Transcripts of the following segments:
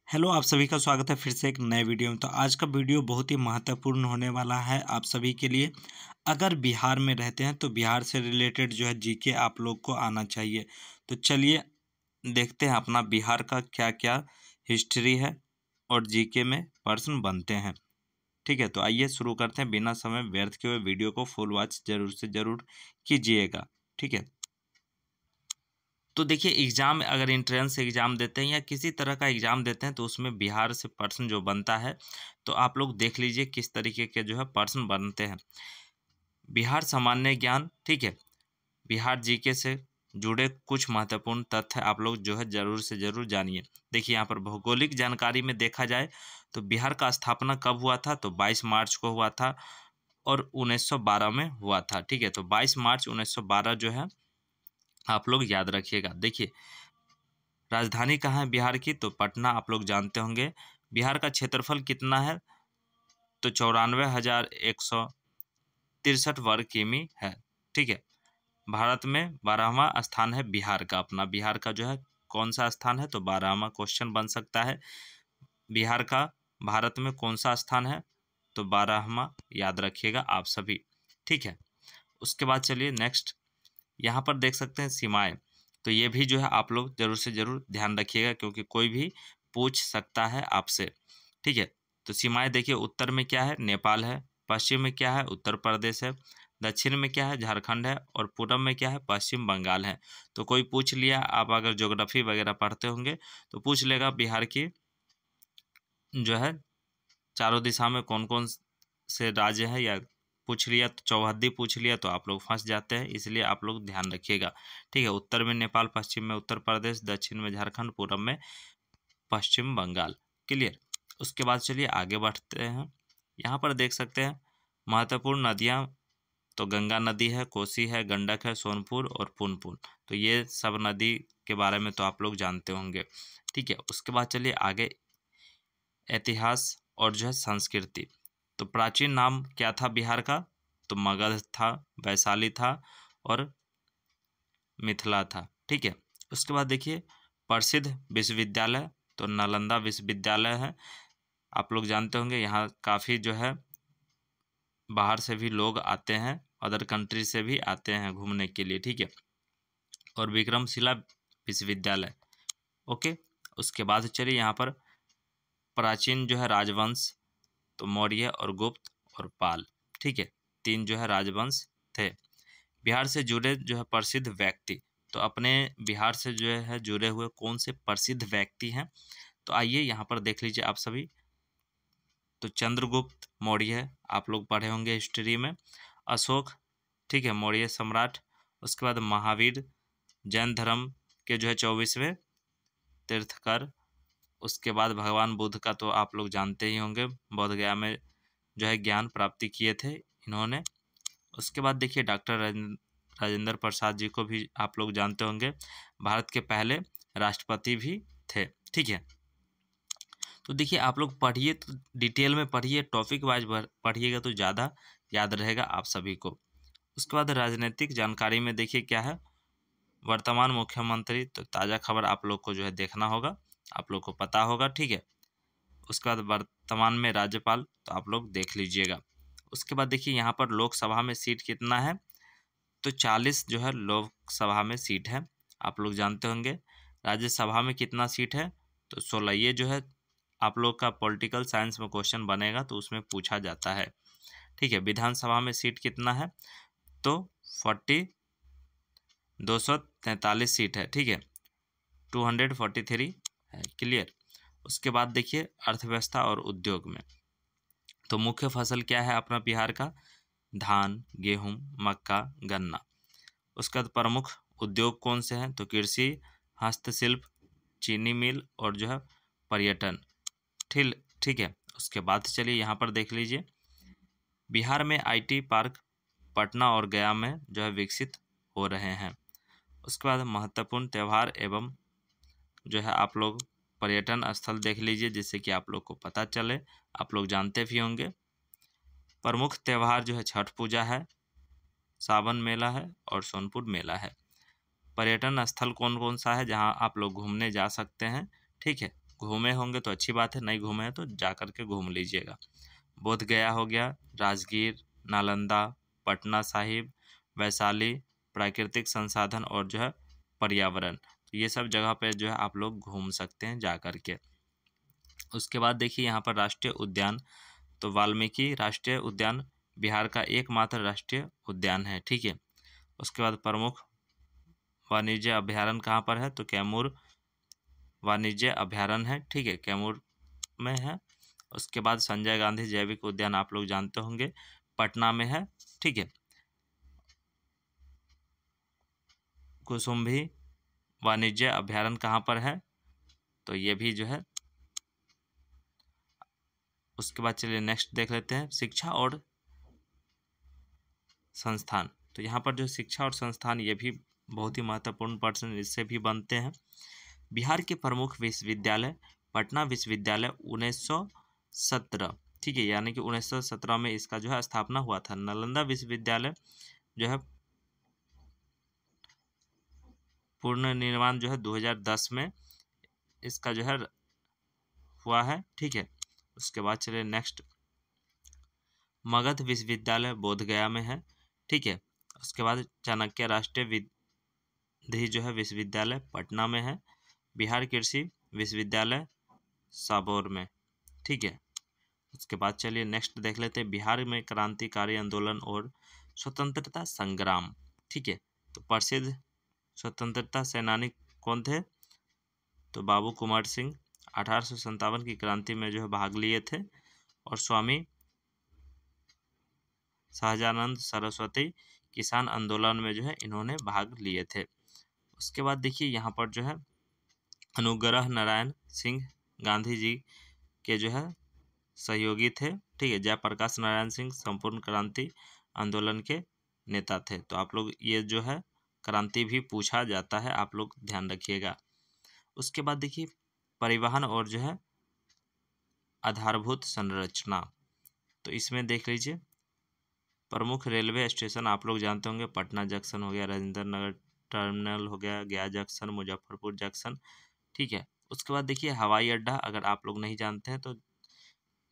Hello, आप सभी का स्वागत है फिर से एक नए वीडियो में। तो आज का वीडियो बहुत ही महत्वपूर्ण होने वाला है आप सभी के लिए। अगर बिहार में रहते हैं तो बिहार से रिलेटेड जो है जीके आप लोग को आना चाहिए। तो चलिए देखते हैं अपना बिहार का क्या क्या हिस्ट्री है और जीके में प्रश्न बनते हैं। ठीक है, तो आइए शुरू करते हैं बिना समय व्यर्थ किए हुए। वीडियो को फुल वॉच जरूर से ज़रूर कीजिएगा। ठीक है, तो देखिए एग्ज़ाम अगर एंट्रेंस एग्ज़ाम देते हैं या किसी तरह का एग्ज़ाम देते हैं तो उसमें बिहार से प्रश्न जो बनता है तो आप लोग देख लीजिए किस तरीके के जो है प्रश्न बनते हैं। बिहार सामान्य ज्ञान, ठीक है, बिहार जीके से जुड़े कुछ महत्वपूर्ण तथ्य आप लोग जो है ज़रूर से ज़रूर जानिए। देखिए यहाँ पर भौगोलिक जानकारी में देखा जाए तो बिहार का स्थापना कब हुआ था, तो 22 मार्च को हुआ था और 1912 में हुआ था। ठीक है, तो 22 मार्च 1912 जो है आप लोग याद रखिएगा। देखिए राजधानी कहाँ है बिहार की, तो पटना आप लोग जानते होंगे। बिहार का क्षेत्रफल कितना है, तो 94,163 वर्ग किमी है। ठीक है, भारत में 12वां स्थान है बिहार का। अपना बिहार का जो है कौन सा स्थान है, तो 12वां क्वेश्चन बन सकता है। बिहार का भारत में कौन सा स्थान है, तो 12वां याद रखिएगा आप सभी। ठीक है, उसके बाद चलिए नेक्स्ट, यहाँ पर देख सकते हैं सीमाएं। तो ये भी जो है आप लोग जरूर से जरूर ध्यान रखिएगा क्योंकि कोई भी पूछ सकता है आपसे। ठीक है, तो सीमाएं देखिए, उत्तर में क्या है, नेपाल है। पश्चिम में क्या है, उत्तर प्रदेश है। दक्षिण में क्या है, झारखंड है। और पूरब में क्या है, पश्चिम बंगाल है। तो कोई पूछ लिया, आप अगर ज्योग्राफी वगैरह पढ़ते होंगे तो पूछ लेगा बिहार की जो है चारों दिशा में कौन कौन से राज्य हैं, या पूछ लिया तो चौहद्दी पूछ लिया तो आप लोग फंस जाते हैं, इसलिए आप लोग ध्यान रखिएगा। ठीक है, उत्तर में नेपाल, पश्चिम में उत्तर प्रदेश, दक्षिण में झारखंड, पूरब में पश्चिम बंगाल। क्लियर। उसके बाद चलिए आगे बढ़ते हैं। यहाँ पर देख सकते हैं महत्वपूर्ण नदियाँ, तो गंगा नदी है, कोसी है, गंडक है, सोनपुर और पुनपुन। तो ये सब नदी के बारे में तो आप लोग जानते होंगे। ठीक है, उसके बाद चलिए आगे, इतिहास और जो है संस्कृति। तो प्राचीन नाम क्या था बिहार का, तो मगध था, वैशाली था और मिथिला था। ठीक है, उसके बाद देखिए प्रसिद्ध विश्वविद्यालय, तो नालंदा विश्वविद्यालय है। आप लोग जानते होंगे यहाँ काफ़ी जो है बाहर से भी लोग आते हैं, अदर कंट्री से भी आते हैं घूमने के लिए। ठीक है, और विक्रमशिला विश्वविद्यालय। ओके, उसके बाद चलिए यहाँ पर प्राचीन जो है राजवंश, तो मौर्य और गुप्त और पाल। ठीक है, तीन जो है राजवंश थे। बिहार से जुड़े जो है प्रसिद्ध व्यक्ति, तो अपने बिहार से जो है जुड़े हुए कौन से प्रसिद्ध व्यक्ति हैं, तो आइए यहाँ पर देख लीजिए आप सभी। तो चंद्रगुप्त मौर्य आप लोग पढ़े होंगे हिस्ट्री में। अशोक, ठीक है, मौर्य सम्राट। उसके बाद महावीर, जैन धर्म के जो है 24वें तीर्थकर। उसके बाद भगवान बुद्ध का तो आप लोग जानते ही होंगे, बोध गया में जो है ज्ञान प्राप्ति किए थे इन्होंने। उसके बाद देखिए डॉक्टर राजेंद्र प्रसाद जी को भी आप लोग जानते होंगे, भारत के पहले राष्ट्रपति भी थे। ठीक है, तो देखिए आप लोग पढ़िए, तो डिटेल में पढ़िए, टॉपिक वाइज पढ़िएगा तो ज़्यादा याद रहेगा आप सभी को। उसके बाद राजनीतिक जानकारी में देखिए क्या है, वर्तमान मुख्यमंत्री, तो ताज़ा खबर आप लोग को जो है देखना होगा, आप लोग को पता होगा। ठीक है, उसके बाद वर्तमान में राज्यपाल, तो आप लोग देख लीजिएगा। उसके बाद देखिए यहाँ पर लोकसभा में सीट कितना है, तो 40 जो है लोकसभा में सीट है, आप लोग जानते होंगे। राज्यसभा में कितना सीट है, तो 16। ये जो है आप लोग का पॉलिटिकल साइंस में क्वेश्चन बनेगा तो उसमें पूछा जाता है। ठीक है, विधानसभा में सीट कितना है, तो 243 सीट है। ठीक है, 243 है। क्लियर। उसके बाद देखिए अर्थव्यवस्था और उद्योग में, तो मुख्य फसल क्या है अपना बिहार का, धान, गेहूं, मक्का, गन्ना। उसका प्रमुख उद्योग कौन से हैं, तो कृषि, हस्तशिल्प, चीनी मिल और जो है पर्यटन। ठीक ठीक है, उसके बाद चलिए यहाँ पर देख लीजिए, बिहार में आईटी पार्क पटना और गया में जो है विकसित हो रहे हैं। उसके बाद महत्वपूर्ण त्यौहार एवं जो है आप लोग पर्यटन स्थल देख लीजिए जिससे कि आप लोग को पता चले, आप लोग जानते भी होंगे। प्रमुख त्यौहार जो है छठ पूजा है, सावन मेला है और सोनपुर मेला है। पर्यटन स्थल कौन कौन सा है जहां आप लोग घूमने जा सकते हैं, ठीक है, घूमे होंगे तो अच्छी बात है, नहीं घूमे हैं तो जा कर के घूम लीजिएगा। बोध गया हो गया, राजगीर, नालंदा, पटना साहिब, वैशाली, प्राकृतिक संसाधन और जो है पर्यावरण, तो ये सब जगह पे जो है आप लोग घूम सकते हैं जा कर के। उसके बाद देखिए यहाँ पर राष्ट्रीय उद्यान, तो वाल्मीकि राष्ट्रीय उद्यान बिहार का एकमात्र राष्ट्रीय उद्यान है, ठीक है। उसके बाद प्रमुख वाणिज्य अभ्यारण्य कहाँ पर है, तो कैमूर वाणिज्य अभ्यारण्य है, ठीक है, कैमूर में है। उसके बाद संजय गांधी जैविक उद्यान आप लोग जानते होंगे, पटना में है, ठीक है। कुसुम्भी वाणिज्य अभ्यारण्य कहाँ पर है, तो ये भी जो है। उसके बाद चलिए नेक्स्ट देख लेते हैं, शिक्षा और संस्थान। तो यहाँ पर जो शिक्षा और संस्थान, ये भी बहुत ही महत्वपूर्ण प्रश्न इससे भी बनते हैं। बिहार के प्रमुख विश्वविद्यालय, पटना विश्वविद्यालय 1917, ठीक है, यानी कि 1917 में इसका जो है स्थापना हुआ था। नालंदा विश्वविद्यालय जो है पूर्ण निर्माण जो है 2010 में इसका जो है हुआ है, ठीक है। उसके बाद चलिए नेक्स्ट, मगध विश्वविद्यालय बोधगया में है, ठीक है। उसके बाद चाणक्य राष्ट्रीय विधि जो है विश्वविद्यालय पटना में है। बिहार कृषि विश्वविद्यालय साबौर में, ठीक है। उसके बाद चलिए नेक्स्ट देख लेते हैं, बिहार में क्रांतिकारी आंदोलन और स्वतंत्रता संग्राम, ठीक है। तो प्रसिद्ध स्वतंत्रता सेनानी कौन थे, तो बाबू कुंवर सिंह 1857 की क्रांति में जो है भाग लिए थे। और स्वामी सहजानंद सरस्वती किसान आंदोलन में जो है इन्होंने भाग लिए थे। उसके बाद देखिए यहाँ पर जो है अनुग्रह नारायण सिंह गांधी जी के जो है सहयोगी थे, ठीक है। जयप्रकाश नारायण सिंह संपूर्ण क्रांति आंदोलन के नेता थे। तो आप लोग ये जो है क्रांति भी पूछा जाता है, आप लोग ध्यान रखिएगा। उसके बाद देखिए परिवहन और जो है आधारभूत संरचना, तो इसमें देख लीजिए प्रमुख रेलवे स्टेशन आप लोग जानते होंगे, पटना जंक्शन हो गया, राजेंद्र नगर टर्मिनल हो गया, गया जंक्शन, मुजफ्फरपुर जंक्शन, ठीक है। उसके बाद देखिए हवाई अड्डा, अगर आप लोग नहीं जानते हैं तो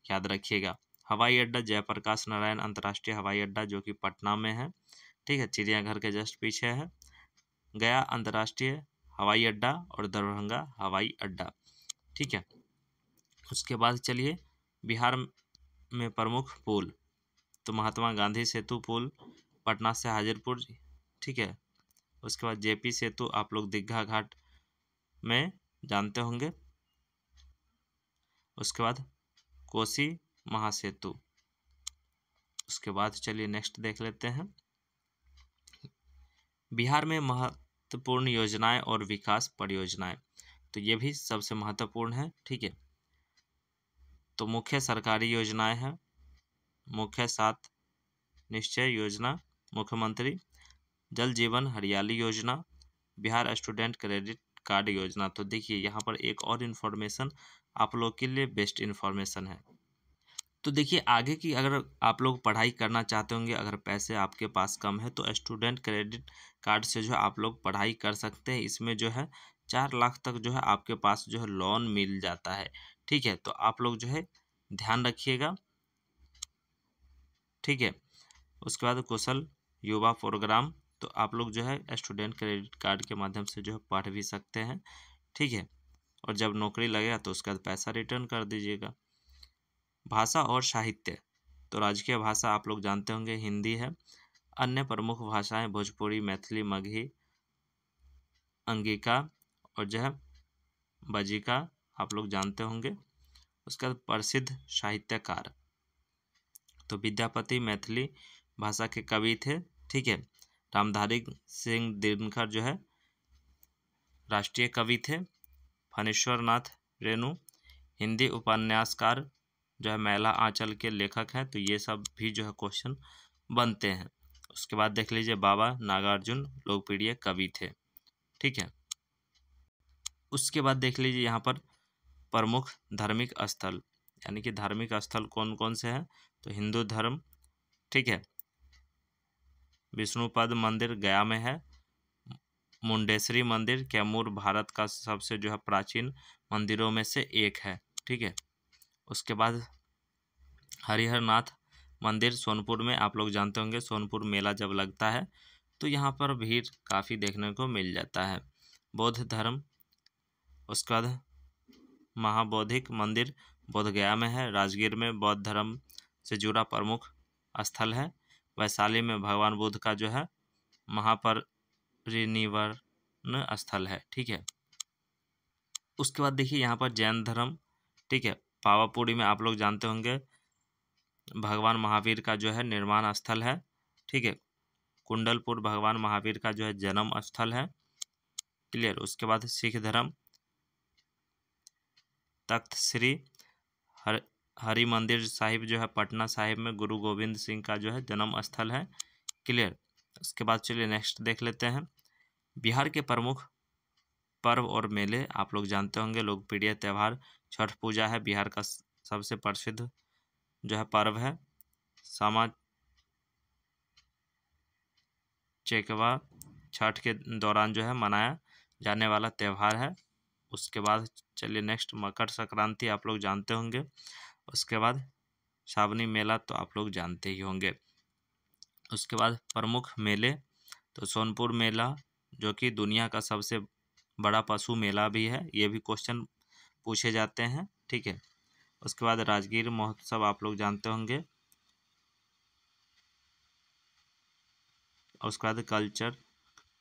याद रखिएगा, हवाई अड्डा जयप्रकाश नारायण अंतर्राष्ट्रीय हवाई अड्डा जो कि पटना में है, ठीक है, चिड़ियाघर के जस्ट पीछे है। गया अंतर्राष्ट्रीय हवाई अड्डा और दरभंगा हवाई अड्डा, ठीक है। उसके बाद चलिए बिहार में प्रमुख पुल, तो महात्मा गांधी सेतु पुल पटना से हाजीपुर, ठीक है। उसके बाद जेपी सेतु आप लोग दीघा घाट में जानते होंगे। उसके बाद कोसी महासेतु। उसके बाद चलिए नेक्स्ट देख लेते हैं, बिहार में महत्वपूर्ण योजनाएं और विकास परियोजनाएं, तो ये भी सबसे महत्वपूर्ण है, ठीक है। तो मुख्य सरकारी योजनाएं हैं, मुख्य 7 निश्चय योजना, मुख्यमंत्री जल जीवन हरियाली योजना, बिहार स्टूडेंट क्रेडिट कार्ड योजना। तो देखिए यहाँ पर एक और इन्फॉर्मेशन आप लोग के लिए बेस्ट इन्फॉर्मेशन है। तो देखिए आगे की अगर आप लोग पढ़ाई करना चाहते होंगे, अगर पैसे आपके पास कम है तो स्टूडेंट क्रेडिट कार्ड से जो है आप लोग पढ़ाई कर सकते हैं। इसमें जो है 4 लाख तक जो है आपके पास जो है लोन मिल जाता है, ठीक है। तो आप लोग जो है ध्यान रखिएगा, ठीक है। उसके बाद कुशल युवा प्रोग्राम, तो आप लोग जो है स्टूडेंट क्रेडिट कार्ड के माध्यम से जो है पढ़ भी सकते हैं, ठीक है। और जब नौकरी लगेगा तो उसके बाद पैसा रिटर्न कर दीजिएगा। भाषा और साहित्य, तो राजकीय भाषा आप लोग जानते होंगे हिंदी है। अन्य प्रमुख भाषाएं भोजपुरी, मैथिली, मगही, अंगिका और जो है बजिका आप लोग जानते होंगे। उसके बाद प्रसिद्ध साहित्यकार, तो विद्यापति मैथिली भाषा के कवि थे, ठीक है। रामधारी सिंह दिनकर जो है राष्ट्रीय कवि थे। फणीश्वर नाथ रेणु हिंदी उपन्यासकार जो है मैला आंचल के लेखक हैं। तो ये सब भी जो है क्वेश्चन बनते हैं। उसके बाद देख लीजिए बाबा नागार्जुन लोकप्रिय कवि थे, ठीक है। उसके बाद देख लीजिए यहाँ पर प्रमुख धार्मिक स्थल, यानी कि धार्मिक स्थल कौन कौन से हैं, तो हिंदू धर्म, ठीक है, विष्णुपद मंदिर गया में है, मुंडेश्वरी मंदिर कैमूर भारत का सबसे जो है प्राचीन मंदिरों में से एक है। ठीक है, उसके बाद हरिहरनाथ मंदिर सोनपुर में, आप लोग जानते होंगे सोनपुर मेला जब लगता है तो यहाँ पर भीड़ काफ़ी देखने को मिल जाता है। बौद्ध धर्म, उसके बाद महाबौद्धिक मंदिर बोधगया में है। राजगीर में बौद्ध धर्म से जुड़ा प्रमुख स्थल है। वैशाली में भगवान बुद्ध का जो है महापरिनिर्वाण स्थल है। ठीक है, उसके बाद देखिए यहाँ पर जैन धर्म। ठीक है, पावापुरी में आप लोग जानते होंगे भगवान महावीर का जो है निर्माण स्थल है। ठीक है, कुंडलपुर भगवान महावीर का जो है जन्म स्थल है। क्लियर, उसके बाद सिख धर्म तख्त श्री हरि मंदिर साहिब जो है पटना साहिब में गुरु गोविंद सिंह का जो है जन्म स्थल है। क्लियर, उसके बाद चलिए नेक्स्ट देख लेते हैं। बिहार के प्रमुख पर्व और मेले, आप लोग जानते होंगे लोकप्रिय त्यौहार छठ पूजा है, बिहार का सबसे प्रसिद्ध जो है पर्व है। सामा चेकवा छठ के दौरान जो है मनाया जाने वाला त्यौहार है। उसके बाद चलिए नेक्स्ट मकर संक्रांति आप लोग जानते होंगे। उसके बाद श्रावणी मेला तो आप लोग जानते ही होंगे। उसके बाद प्रमुख मेले तो सोनपुर मेला जो कि दुनिया का सबसे बड़ा पशु मेला भी है, ये भी क्वेश्चन पूछे जाते हैं। ठीक है, उसके बाद राजगीर महोत्सव आप लोग जानते होंगे। उसके बाद कल्चर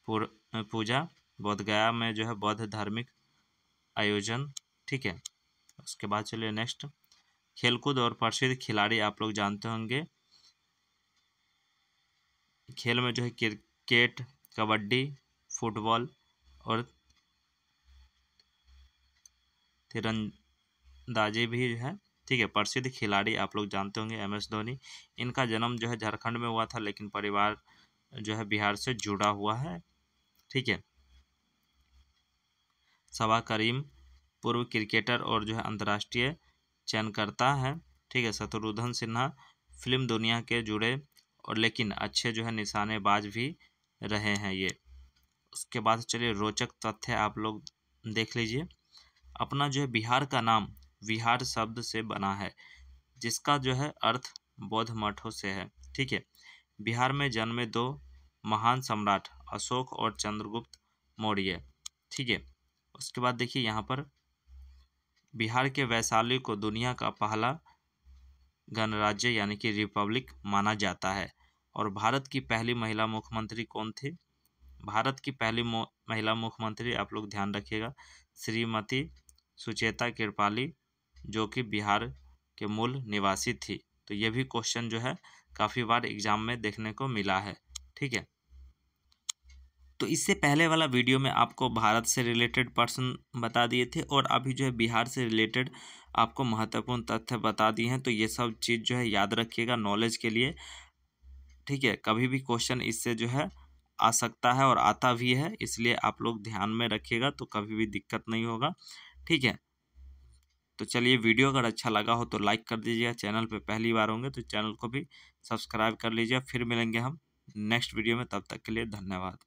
पूजा बोधगया में जो है बौद्ध धार्मिक आयोजन। ठीक है, उसके बाद चलिए नेक्स्ट खेलकूद और प्रसिद्ध खिलाड़ी आप लोग जानते होंगे। खेल में जो है क्रिकेट, कबड्डी, फुटबॉल और तीरंदाजी भी है। ठीक है, प्रसिद्ध खिलाड़ी आप लोग जानते होंगे MS धोनी। इनका जन्म जो है झारखंड में हुआ था लेकिन परिवार जो है बिहार से जुड़ा हुआ है। ठीक है, सबा करीम पूर्व क्रिकेटर और जो है अंतर्राष्ट्रीय चयनकर्ता है। ठीक है, शत्रुघ्न सिन्हा फिल्म दुनिया के जुड़े और लेकिन अच्छे जो है निशानेबाज भी रहे हैं ये। उसके बाद चलिए रोचक तथ्य आप लोग देख लीजिए। अपना जो है बिहार का नाम विहार शब्द से बना है जिसका जो है अर्थ बौद्ध मठों से है। ठीक है, बिहार में जन्मे दो महान सम्राट अशोक और चंद्रगुप्त मौर्य। ठीक है, उसके बाद देखिए यहाँ पर बिहार के वैशाली को दुनिया का पहला गणराज्य यानी कि रिपब्लिक माना जाता है। और भारत की पहली महिला मुख्यमंत्री कौन थी? भारत की पहली महिला मुख्यमंत्री आप लोग ध्यान रखिएगा श्रीमती सुचेता कृपाली जो कि बिहार के मूल निवासी थी। तो ये भी क्वेश्चन जो है काफ़ी बार एग्जाम में देखने को मिला है। ठीक है, तो इससे पहले वाला वीडियो में आपको भारत से रिलेटेड प्रश्न बता दिए थे और अभी जो है बिहार से रिलेटेड आपको महत्वपूर्ण तथ्य बता दिए हैं। तो ये सब चीज़ जो है याद रखिएगा नॉलेज के लिए। ठीक है, कभी भी क्वेश्चन इससे जो है आ सकता है और आता भी है, इसलिए आप लोग ध्यान में रखिएगा तो कभी भी दिक्कत नहीं होगा। ठीक है, तो चलिए वीडियो अगर अच्छा लगा हो तो लाइक कर दीजिएगा। चैनल पे पहली बार होंगे तो चैनल को भी सब्सक्राइब कर लीजिए। फिर मिलेंगे हम नेक्स्ट वीडियो में, तब तक के लिए धन्यवाद।